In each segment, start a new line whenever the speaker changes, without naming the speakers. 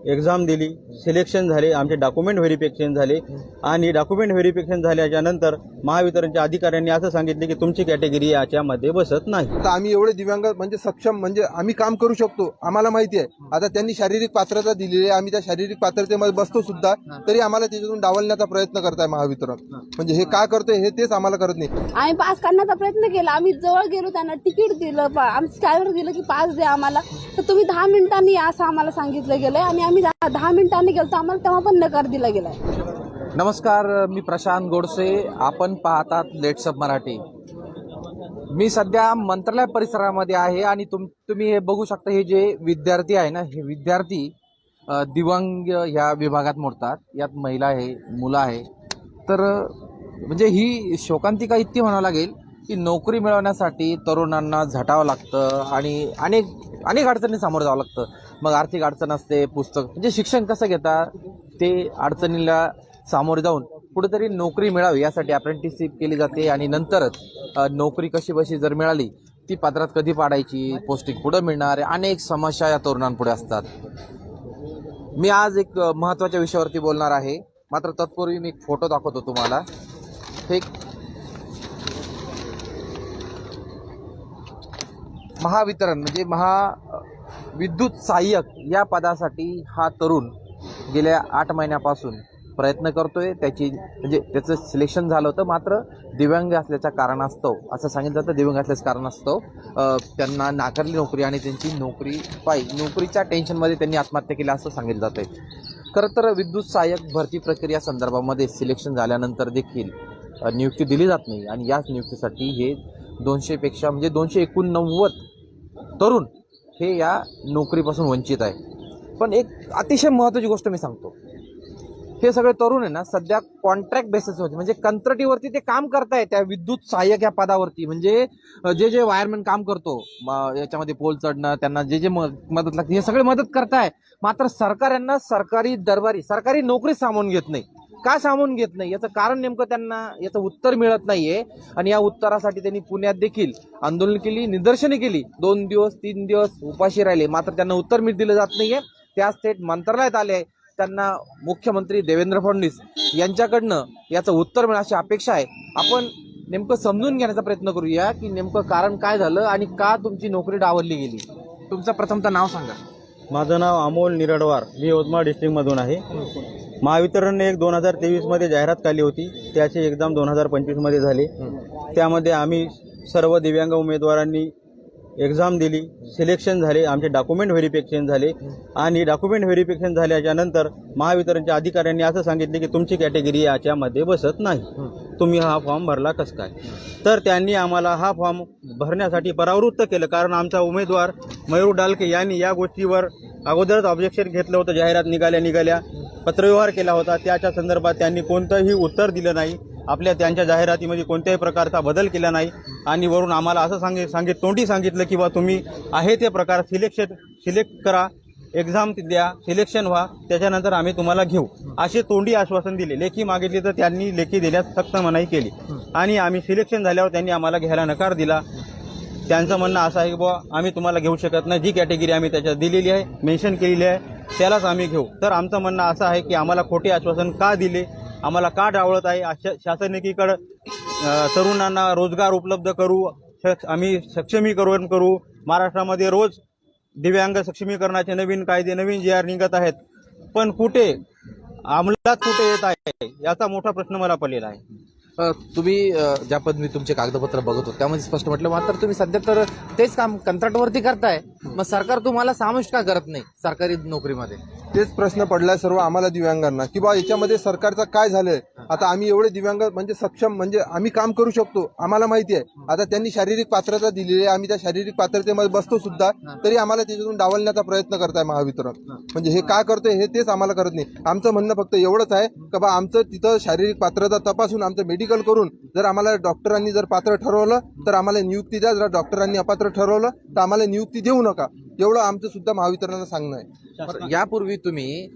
Exam दिली, selection झाले, आमचे डॉक्युमेंट व्हेरिफिकेशन झाले आणि डॉक्युमेंट व्हेरिफिकेशन झाल्याच्या नंतर महावितरणच्या अधिकाऱ्यांनी असं सांगितले की तुमची कॅटेगरी याच्यामध्ये बसत नाही।
तर आम्ही एवढे दिव्यांग म्हणजे सक्षम म्हणजे आम्ही काम करू शकतो, आम्हाला माहिती आहे। आता त्यांनी शारीरिक पात्रता दिलेली आहे, आम्ही त्या शारीरिक पात्रतेमध्ये बसतो सुद्धा, तरी आम्हाला त्याच्यातून डावलण्याचा प्रयत्न करताय महावितरण। म्हणजे हे का करतोय हे तेच आम्हाला करत नाही।
आम्ही पास करण्याचा प्रयत्न केला, आम्ही जवळ गेलो, त्यांना तिकीट दिलं, आम्ही स्कॅनर दिलं की पास द्या आम्हाला, तर तुम्ही 10 मिनिटांनी या असं आम्हाला सांगितलं गेलंय आणि आम्ही 10 मिनिटांनी गेलो तर आम्हाला तेव्हा पण नकार दिला गेलाय।
नमस्कार, मी प्रशांत गोडसे, आपण पाहतात लेट्स अप मराठी। मी सध्या मंत्रालय परिसरामध्ये आहे आणि तुम्ही हे बघू शकता, हे जे विद्यार्थी आहे ना, हे विद्यार्थी दिव्यांग ह्या विभागात मोडतात। यात महिला आहे, मुलं आहे। तर म्हणजे ही शोकांतिका इतकी म्हणावं लागेल की नोकरी मिळवण्यासाठी तरुणांना झटावं लागतं आणि अनेक अडचणी सामोरं जावं लागतं। मग आर्थिक अडचण असते, पुस्तक म्हणजे शिक्षण कसं घेतात ते अडचणीला सामोरे जाऊन कुठेतरी नोकरी मिळावी यासाठी अप्रेंटिसशिप केली जाते आणि नंतरच नोकरी कशी बशी जर मिळाली ती पदरात कधी पाडायची, पोस्टिंग कुठं मिळणार, अनेक समस्या या तरुणांपुढे असतात। मी आज एक महत्त्वाच्या विषयावरती बोलणार आहे, मात्र तत्पूर्वी मी एक फोटो दाखवतो तुम्हाला। हे महावितरण म्हणजे विद्युत सहाय्यक या पदासाठी हा तरुण गेल्या 8 महिन्यापासून प्रयत्न करतोय। त्याचं सिलेक्शन झालं होतं, मात्र दिव्यांग असल्याच्या कारणास्तव असं सांगितलं जातं, दिव्यांग असल्याच्या कारणास्तव त्यांना नाकारली नोकरी आणि त्यांची नोकरीच्या टेन्शनमध्ये त्यांनी आत्महत्या केली असं सांगितलं जातंय। खरं तर विद्युत सहाय्यक भरती प्रक्रिया संदर्भामध्ये सिलेक्शन झाल्यानंतर देखील नियुक्ती दिली जात नाही आणि याच नियुक्तीसाठी हे 200पेक्षा म्हणजे 289 तरुण हे या नोकरीपासून वंचित आहे। पण एक अतिशय महत्त्वाची गोष्ट मी सांगतो, हे सगळे तरुण आहे ना सध्या कॉन्ट्रॅक्ट बेसिसवरती म्हणजे कंत्राटीवरती ते काम करताय त्या विद्युत सहाय्यक या पदावरती। म्हणजे जे वायरमॅन काम करतो याच्यामध्ये पोल चढणं, त्यांना जे मदत लागते हे सगळे मदत करताय, मात्र सरकार यांना सरकारी नोकरी सामावून घेत नाही। का सामावून घेत नाही याचं कारण नेमकं त्यांना याचं उत्तर मिळत नाहीये आणि या उत्तरासाठी त्यांनी पुण्यात देखील आंदोलन केली, निदर्शने केली, 2 दिवस 3 दिवस उपाशी राहिले, मात्र त्यांना उत्तर दिलं जात नाहीये। त्या थेट मंत्रालयात आले, त्यांना मुख्यमंत्री देवेंद्र फडणवीस यांच्याकडनं याचं उत्तर मिळावं अशी अपेक्षा आहे। आपण नेमकं समजून घेण्याचा प्रयत्न करूया की नेमकं कारण काय झालं आणि का तुमची नोकरी डावलली गेली। तुमचं प्रथमतः नाव सांगा।
माझं नाव अमोल निरडवार, मी यवतमाळ डिस्ट्रिक्टमधून आहे। महावितरणने 2023 मध्ये जाहिरात काढली होती, त्याची एक्झाम 2025 मध्ये झाली। त्यामध्ये आम्ही सर्व दिव्यांग उमेदवारांनी एक्झाम दिली, सिलेक्शन झाले, आमचे डॉक्युमेंट व्हेरिफिकेशन झाले आणि डॉक्युमेंट व्हेरिफिकेशन झाल्याच्या नंतर महावितरणच्या अधिकाऱ्यांनी असं सांगितले की तुमची कॅटेगरी याच्यामध्ये बसत नाही, तुम्ही हा फॉर्म भरला कसं काय। तर त्यांनी आम्हाला हा फॉर्म भरण्यासाठी परावृत्त केलं, कारण आमचा उमेदवार मयूर डालके यांनी या गोष्टीवर अगोदरच ऑब्जेक्शन घेतलं होतं। जाहिरात निघाल्या पत्रव्यवहार केला होता, त्याच्या संदर्भात त्यांनी कोणतंही उत्तर दिलं नाही, त्यांच्या जाहिरातीमध्ये कोणत्याही प्रकारचा बदल केला नाही आणि वरून आम्हाला असं तोंडी सांगितलं की बा तुम्ही आहे ते प्रकार सिलेक्ट करा, एक्झाम द्या, सिलेक्शन व्हा, त्याच्यानंतर आम्ही तुम्हाला घेऊ असे तोंडी आश्वासन दिले। लेखी मागितली तर त्यांनी लेखी देण्यास सक्त मनाई केली आणि आम्ही सिलेक्शन झाल्यावर त्यांनी आम्हाला घ्यायला नकार दिला। त्यांचं म्हणणं असं आहे की बुवा आम्ही तुम्हाला घेऊ शकत नाही, जी कॅटेगरी आम्ही त्याच्यात दिलेली आहे, मेन्शन केलेली आहे, त्यालाच आम्ही घेऊ। तर आमचं म्हणणं असं आहे की आम्हाला खोटे आश्वासन का दिले, आम्हाला का डावळत आहे। शासन एकीकडे तरुणांना रोजगार उपलब्ध करू, आम्ही सक्षमीकरण करू, महाराष्ट्रामध्ये रोज दिव्यांग सक्षमीकरणाचे नवीन कायदे, नवीन GR निघत आहेत, पण कुठे अंमलात कुठे येत आहे याचा मोठा प्रश्न मला पडलेला आहे।
तुम्ही ज्या पद्धतीने तुमचे कागदपत्र बघत होते त्यामध्ये स्पष्ट म्हटलं, मात्र तुम्ही सध्या तर तेच काम कंत्राटवरती करताय, मग सरकार तुम्हाला समाविष्ट का करत नाही सरकारी नोकरीमध्ये?
तेच प्रश्न पडलाय सर्व आम्हाला दिव्यांगांना की बा याच्यामध्ये सरकारचं काय झालंय। आता आम्ही एवढे दिव्यांग म्हणजे सक्षम म्हणजे आम्ही काम करू शकतो, आम्हाला माहिती आहे। आता त्यांनी शारीरिक पात्रता दिलेली आहे, आम्ही त्या शारीरिक पात्रतेमध्ये बसतो सुद्धा, तरी आम्हाला त्याच्यातून डावलण्याचा प्रयत्न करताय महावितरण। म्हणजे हे का करतोय हे तेच आम्हाला करत नाही। आमचं म्हणणं फक्त एवढंच आहे की बा आमचं तिथं शारीरिक पात्रता तपासून आमचं मेडिकल करून जर आम्हाला डॉक्टरांनी जर पात्र ठरवलं तर आम्हाला नियुक्ती द्या, जर डॉक्टरांनी अपात्र ठरवलं तर आम्हाला नियुक्ती देऊ नका, एवढं आमचं सुद्धा महावितरणाला सांगणं आहे।
यापूर्वी तुम्ही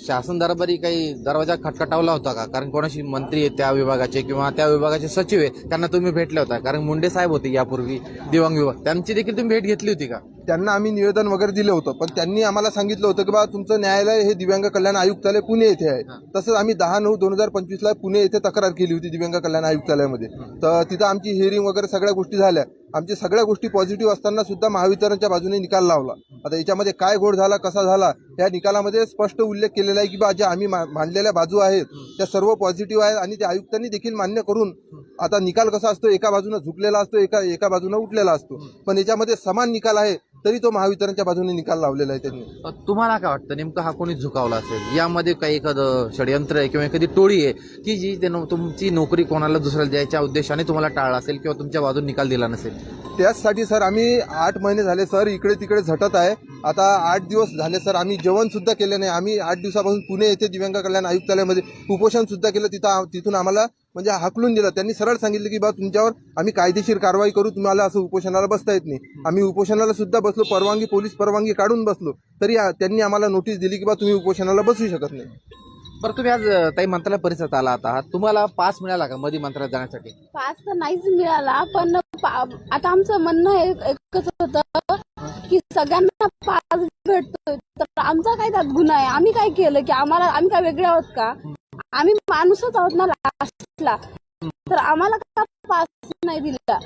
शासन दरबारी काही दरवाजा खटखटावला होता का? कारण कोणाशी मंत्री आहेत त्या विभागाचे किंवा त्या विभागाचे सचिव आहेत त्यांना तुम्ही भेटले होता? कारण मुंडे साहेब होते यापूर्वी दिव्यांग विभाग, त्यांची देखील तुम्ही भेट घेतली होती का?
त्यांना आम्ही निवेदन वगैरे दिलं होतं, पण त्यांनी आम्हाला सांगितलं होतं की बा तुमचं न्यायालय हे दिव्यांग कल्याण आयुक्तालय पुणे येथे आहे. तसंच आम्ही 10/9/2025 पुणे येथे तक्रार केली होती दिव्यांग कल्याण आयुक्तालयामध्ये. तर तिथं आमची हिअरिंग वगैरे सगळ्या गोष्टी झाल्या. आमच्या सगळ्या गोष्टी पॉझिटिव्ह असताना सुद्धा महावितरणच्या बाजूने निकाल लावला. आता याच्यामध्ये काय घोळ झाला, कसा झाला, या निकालामध्ये स्पष्ट उल्लेख केलेला आहे की बा ज्या आम्ही मांडलेल्या बाजू आहेत त्या सर्व पॉझिटिव्ह आहेत आणि त्या आयुक्तांनी देखील मान्य करून, आता निकाल कसा असतो, एका बाजूने झुकलेला असतो, एका बाजूने उठलेला असतो, पण याच्यामध्ये समान निकाल आहे तरी तो महावितरणच्या बाजूने निकाल लावलेला आहे त्यांनी.
तुम्हाला काय वाटतं नेमकं हा कोणी झुकावला असेल? यामध्ये काही एखादं षडयंत्र आहे किंवा एखादी टोळी आहे की जी तुमची नोकरी कोणाला दुसऱ्याला द्यायच्या उद्देशाने तुम्हाला टाळला असेल किंवा तुमच्या बाजून निकाल दिला नसेल?
त्याचसाठी सर आम्ही 8 महिने झाले सर इकडे तिकडे झटत आहे. आता 8 दिवस झाले सर आम्ही जेवण सुद्धा केले नाही. आम्ही 8 दिवसापासून पुणे येथे दिव्यांग कल्याण आयुक्तालयामध्ये उपोषण सुद्धा केलं. तिथून आम्हाला म्हणजे हाकलून दिलं. त्यांनी सरळ सांगितलं की बा तुमच्यावर आम्ही कायदेशीर कारवाई करू, तुम्हाला असं उपोषणाला बसता येत नाही. आम्ही उपोषणाला सुद्धा बसलो, पोलीस परवानगी काढून बसलो, तरी त्यांनी आम्हाला नोटीस दिली की बा तुम्ही उपोषणाला बसू शकत नाही.
बरं, तुम्ही आज ताई मंत्रालय परिसरात आला आहात, तुम्हाला पास मिळाला का मध्ये मंत्रालयात जाण्यासाठी?
पास तर नाहीच मिळाला, पण आता आमचं म्हणणं एकच होतं की सगळ्यांना पास भेटतोय तर आमचा काय त्यात गुन्हा आहे? आम्ही काय केलं की आम्ही काय वेगळे आहोत का? आम्ही माणूसच आहोत ना लास्टला, तर आम्हाला का पास नाही दिला?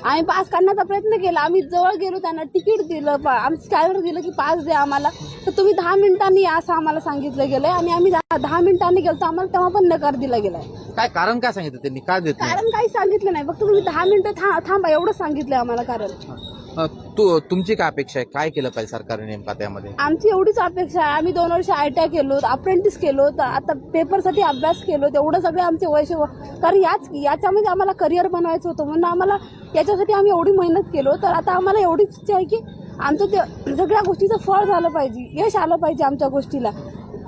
आम्ही पास काढण्याचा प्रयत्न केला. आम्ही जवळ गेलो, त्यांना तिकीट दिलं, आमचं स्कॅनर दिलं की पास द्या आम्हाला. तर तुम्ही 10 मिनिटांनी या असं आम्हाला सांगितलं गेलंय आणि आम्ही 10 मिनिटांनी गेलो तर आम्हाला तेव्हा पण नकार दिला गेलाय.
काय कारण काय सांगितलं त्यांनी? काय देत नाही?
कारण काही सांगितलं नाही, फक्त तुम्ही 10 मिनिटं थांबा एवढं सांगितलंय आम्हाला. कारण
तुमची काय अपेक्षा आहे? काय केलं पाहिजे सरकारने नेमका त्यामध्ये?
आमची एवढीच अपेक्षा आहे. आम्ही 2 वर्ष ITI केलो, अप्रेंटिस केलो, तर आता पेपरसाठी अभ्यास केलो, तेवढं सगळे आमचे वैश, कारण याच्यामध्ये आम्हाला करिअर बनवायचं होतं म्हणून आम्हाला याच्यासाठी आम्ही एवढी मेहनत केलो. तर आता आम्हाला एवढीच इच्छा आहे की आमचं ते सगळ्या गोष्टीचं फळ झालं पाहिजे, यश आलं पाहिजे आमच्या गोष्टीला.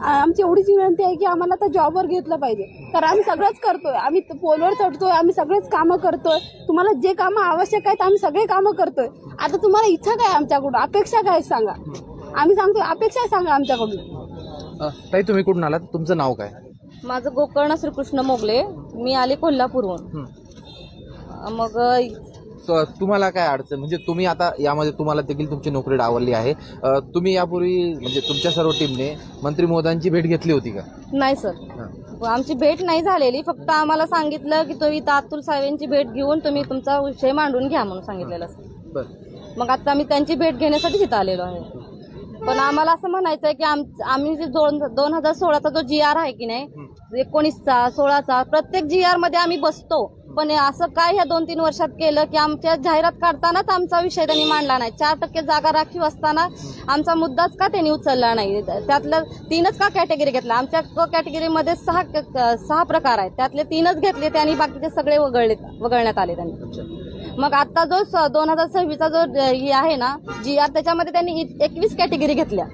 आमची एवढीच विनंती आहे की आम्हाला आता जॉबवर घेतलं पाहिजे. कारण आम्ही सगळंच करतोय, आम्ही पोलवर चढतोय, आम्ही सगळेच कामं करतोय. तुम्हाला जे कामं आवश्यक आहेत आम्ही सगळे कामं करतोय. आता तुम्हाला इच्छा काय आमच्याकडून, अपेक्षा काय सांगा? आम्ही सांगतोय अपेक्षा सांगा आमच्याकडून.
ताई तुम्ही कुठून आलात? तुमचं नाव काय?
माझं गोकर्ण श्रीकृष्ण मोगले, मी आले कोल्हापूरहून. मग
तुम्हाला काय अडचण, म्हणजे तुम्ही आता यामध्ये तुम्हाला देखील तुमची नोकरी डावलली आहे, तुम्ही यापूर्वी म्हणजे तुमच्या सर्व टीमने मंत्री महोदयांची भेट घेतली होती का?
नाही सर, आमची भेट नाही झालेली. फक्त आम्हाला सांगितलं की तुम्ही अतुल साहेबांची भेट घेऊन तुम्ही तुमचा विषय मांडून घ्या म्हणून सांगितलेलं सर. मग आता आम्ही त्यांची भेट घेण्यासाठी तिथं आलेलो आहे. पण आम्हाला असं म्हणायचं आहे की आम्ही जे 2016चा जो GR आहे की नाही, 19चा 16चा प्रत्येक GR मध्ये आम्ही बसतो, पण असं काय ह्या 2-3 वर्षात केलं की आमच्या जाहिरात काढतानाच आमचा विषय त्यांनी मांडला नाही. 4% जागा राखीव असताना आमचा मुद्दाच का त्यांनी उचलला नाही? त्यातलं 3च का कॅटेगरी घेतला? आमच्या कॅटेगरीमध्ये 6 प्रकार आहेत, त्यातले 3च घेतले त्यांनी, बाकीचे सगळे वगळण्यात आले त्यांनी. मग आता जो 2026चा जो आहे ना GR, त्याच्यामध्ये त्यांनी 21 कॅटेगरी घेतल्या.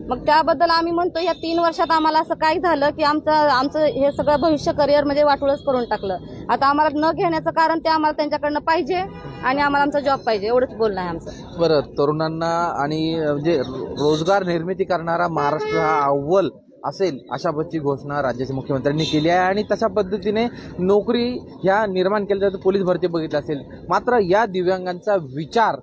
मग त्याबद्दल आम्ही म्हणतो या 3 वर्षात आम्हाला असं काय झालं की आमचं हे सगळं भविष्य करिअर म्हणजे वाटोळच करून टाकलं. आता आम्हाला न घेण्याचं कारण ते आम्हाला त्यांच्याकडनं पाहिजे आणि आम्हाला आमचा जॉब पाहिजे, एवढंच बोलणं आहे आमचं.
बरं, तरुणांना आणि म्हणजे रोजगार निर्मिती करणारा महाराष्ट्र हा अव्वल असेल अशा पद्धतीची घोषणा राज्याच्या मुख्यमंत्र्यांनी केली आहे आणि तशा पद्धतीने नोकरी ह्या निर्माण केल्या जातात. पोलीस भरती बघितली असेल, मात्र या दिव्यांगांचा विचार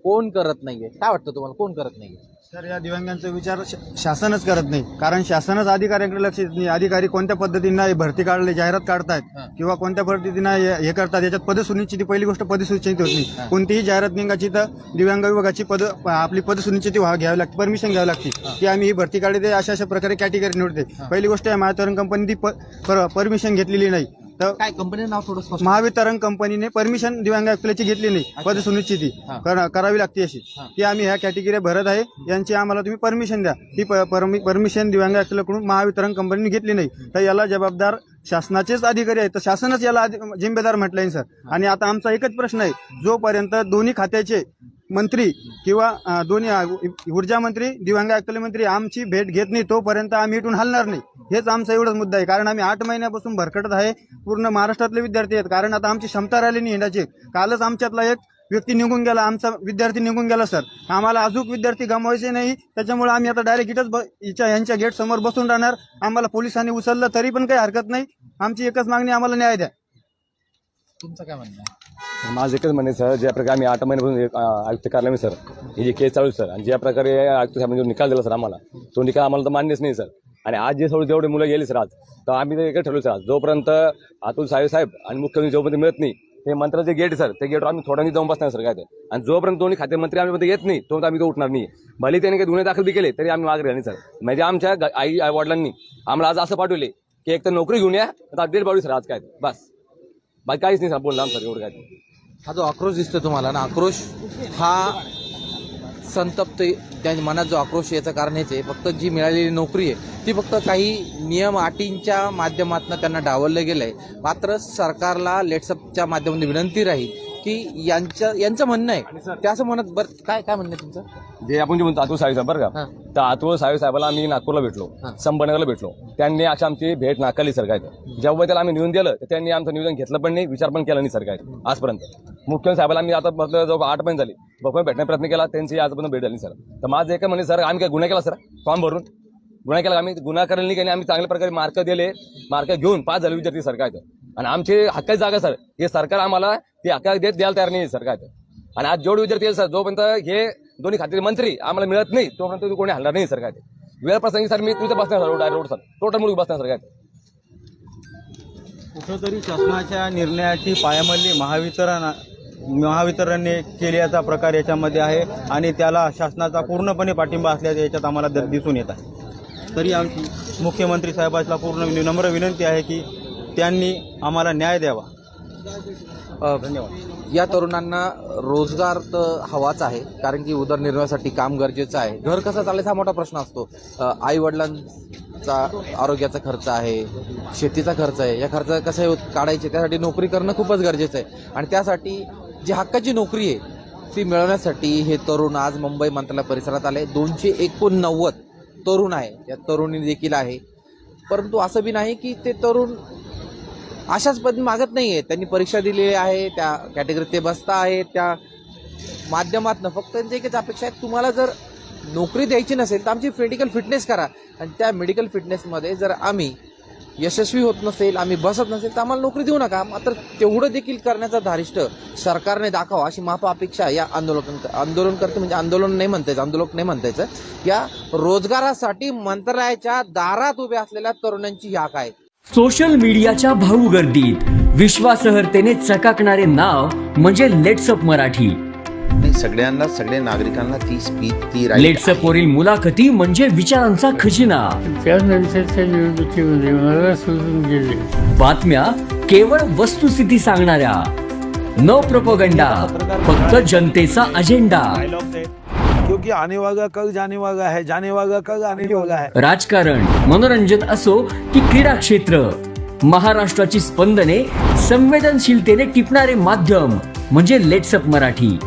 कोण करत नाहीये? काय वाटतं तुम्हाला, कोण करत नाहीये?
सर, या दिव्यांगांचा विचार शासनच करत नाही. कारण शासनच अधिकाऱ्यांकडे लक्ष देत नाही. अधिकारी कोणत्या पद्धतीने भरती काढले, जाहिरात काढतायत किंवा कोणत्या पद्धतीने हे करतात, याच्यात पदसुनिश्चिती, पहिली गोष्ट पदसुनिश्चिती होत नाही. कोणतीही जाहिरात निघायची तर दिव्यांग विभागाची आपली पदसुनिश्चिती घ्यावी लागते, परमिशन घ्यावी लागते की आम्ही ही भरती काढली, ते अशा प्रकारे कॅटेगरी निवडते. पहिली गोष्ट आहे, महावितरण कंपनी ती परमिशन घेतलेली नाही. तर
काय कंपनीचं नाव थोडं स्पष्ट?
महावितरण कंपनीने परमिशन दिव्यांग आयुक्तालयाची घेतली नाही. पदसुनिश्चिती करावी लागते अशी की आम्ही ह्या कॅटेगरी भरत आहे, यांची आम्हाला तुम्ही परमिशन द्या. ही परमिशन दिव्यांग आयुक्तालयाकडून महावितरण कंपनीने घेतली नाही. तर याला जबाबदार शासनाचेच अधिकारी आहेत, तर शासनच याला जिम्मेदार म्हटलंय सर. आणि आता आमचा एकच प्रश्न आहे, जोपर्यंत दोन्ही खात्याचे मंत्री किंवा दोन्ही ऊर्जा मंत्री, दिव्यांग आयुक्तालय मंत्री आमची भेट घेत नाही, तोपर्यंत आम्ही इथून हलणार नाही. हेच आमचा एवढाच मुद्दा आहे. कारण आम्ही 8 महिन्यापासून भरकटत आहे. पूर्ण महाराष्ट्रातले विद्यार्थी आहेत. कारण आता आमची क्षमता राहिली नाही हिंडाची. कालच आमच्यातला एक
व्यक्ती निघून गेला, आमचा विद्यार्थी निघून गेला सर. आम्हाला अजून विद्यार्थी गमवायचे नाही, त्याच्यामुळे आम्ही आता डायरेक्ट इथंच यांच्या गेट समोर बसून राहणार. आम्हाला पोलिसांनी उचललं तरी पण काही हरकत नाही. आमची एकच मागणी, आम्हाला न्याय द्या.
तुमचं काय म्हणणं आहे?
माझं एकच म्हणणे सर, ज्या प्रकारे आम्ही 8 महिन्यापासून आयुक्त कार्यालय सर ही जी केस चालू सर, आणि ज्या प्रकारे आयुक्त साहेबांनी जो निकाल दिला सर आम्हाला, तो निकाल आम्हाला तर मान्यच नाही सर. आणि आज जे जेवढे मुलं गेले सर आज, तर आम्ही तर एकच ठरवलं सर, आज जोपर्यंत अतुल साहेब आणि मुख्यमंत्री जोपर्यंत मिळत नाही, ते मंत्र्याचे गेट सर, ते गेटवर आम्ही थोड्यांनी जाऊन बसणार सर काय ते. आणि जोपर्यंत दोन्ही खाते मंत्री आम्ही येत नाही तोपर्यंत आम्ही तो उठणार नाही. भले त्यांनी काही गुन्हे दाखल बी केले तरी आम्ही मागे राहणार सर. म्हणजे आमच्या आई वडिलांनी आम्हाला आज असं पाठवले की एक तर नोकरी घेऊन या, आता डेट पाडू सर आज काय बस, बाकी काहीच नाही सर बोलला सर एवढं काय.
हा जो आक्रोश दिसतोय तुम्हाला ना, आक्रोश हा संतप्त, त्या मनात जो आक्रोश याचं कारण हेच आहे, फक्त जी मिळालेली नोकरी आहे ती फक्त काही नियम अटींच्या माध्यमातून त्यांना डावललं गेलंय. मात्र सरकारला लेट्सअपच्या माध्यमातून विनंती राहील की यांचं म्हणणं आहे ते असं म्हणत. बरं काय म्हणणं आहे तुमचं?
जे आपण जे म्हणतो अतुल साहेब बरं का, तर अतुल साहेबाला आम्ही नागपूरला भेटलो, संभाजीनगरला भेटलो, त्यांनी अशी आमची भेट नाकारली सर काय. जेव्हा त्याला आम्ही निवेदन दिलं तर त्यांनी आमचं निवेदन घेतलं पण नाही, विचार पण केला नाही सर काय आजपर्यंत. मुख्यमंत्री साहेबाला आम्ही आता जवळ 8 महिने झाले बघून भेटण्याचा प्रयत्न केला, त्यांची आजपर्यंत भेट झाली सर. तर माझं एक म्हणजे सर, आम्ही काय गुन्हा केला सर, फॉर्म भरून गुन्हा केला, आम्ही गुन्हा करायला नाही काही, आम्ही चांगल्या प्रकारे मार्क दिले, मार्क घेऊन 5 झाले विद्यार्थी सर काय. आणि आमचे हक्काची जागा सर, हे सरकार आम्हाला ते हक्का द्यायला तयार नाही सर काय. आणि आज जेवढे विद्यार्थी सर, जोपर्यंत हे दोन्ही खात्याचे मंत्री आम्हाला मिळत नाही तोपर्यंत कोणी हलणार नाही सर काय. वेळ प्रसंगी सर मी तुझं बसणार सर, रोड सर टोटल मुलगी बसणार सर काय.
कुठंतरी शासनाच्या निर्णयाची पायमल्ली महावितरणने केल्याचा प्रकार याच्यामध्ये आहे आणि त्याला शासनाचा पूर्णपणे पाठिंबा असल्याचे याच्यात आम्हाला दिसून येत आहे. तरी आमची मुख्यमंत्री साहेबांना पूर्ण नम्र विनंती आहे की त्यांनी आम्हाला न्याय द्यावा. धन्यवाद.
या तरुणांना रोजगार तर हवाच आहे, कारण की उदरनिर्वाहासाठी काम गरजेचं आहे. घर कसं चालायचा हा मोठा प्रश्न असतो. आई वडिलांचा आरोग्याचा खर्च आहे, शेतीचा खर्च आहे, या खर्च कसे काढायचे त्यासाठी नोकरी करणं खूपच गरजेचं आहे. आणि त्यासाठी जी हक्काची नोकरी आहे ती मिळवण्यासाठी हे तरुण आज मुंबई मंत्रालय परिसरात आले. 289 तरुण आहे, या तरुणी देखील आहे. परंतु असं बी नाही की ते तरुण अशाच पद्धती मागत नाहीये, त्यांनी परीक्षा दिलेली आहे, त्या कॅटेगरीत ते बसता आहे, त्या माध्यमातून फक्त त्यांची एकच अपेक्षा आहे, तुम्हाला जर नोकरी द्यायची नसेल तर आमची मेडिकल फिटनेस करा. आणि त्या मेडिकल फिटनेसमध्ये जर आम्ही यशस्वी होत नसेल, आम्ही बसत नसेल तर आम्हाला नोकरी देऊ नका. मात्र तेवढं देखील करण्याचा धारिष्ट सरकारने दाखवा अशी माफा अपेक्षा या आंदोलनकर्ते, म्हणजे आंदोलन नाही म्हणतायचं, आंदोलक नाही म्हणतायचं, या रोजगारासाठी मंत्रालयाच्या दारात उभे असलेल्या तरुणांची हाक आहे.
सोशल मीडियाच्या भाऊ गर्दीत विश्वासार्हतेने चकाकणारे नाव म्हणजे लेट्सअप मराठी.
सगळ्यांना, सगळ्या नागरिकांना ती स्पीच, ती
लेट्सअप वरील मुलाखती म्हणजे विचारांचा खजिना.
त्यानंतरच्या निवडणुकीमध्ये मला सोडून गेले.
बातम्या केवळ वस्तुस्थिती सांगणाऱ्या, न प्रोपगंडा, फक्त जनतेचा अजेंडा.
क्योंकि आने वाला कल जाने वाला है, जाने वाला कल आने वाला है.
राजकारण, मनोरंजन असो की क्रीडा क्षेत्र, महाराष्ट्राची स्पंदने संवेदनशीलतेने टिपणारे माध्यम म्हणजे लेट्सअप मराठी.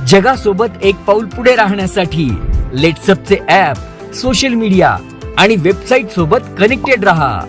जगासोबत एक पाऊल पुढे राहण्यासाठी लेट्सअपचे ॲप, सोशल मीडिया आणि वेबसाईट सोबत कनेक्टेड रहा.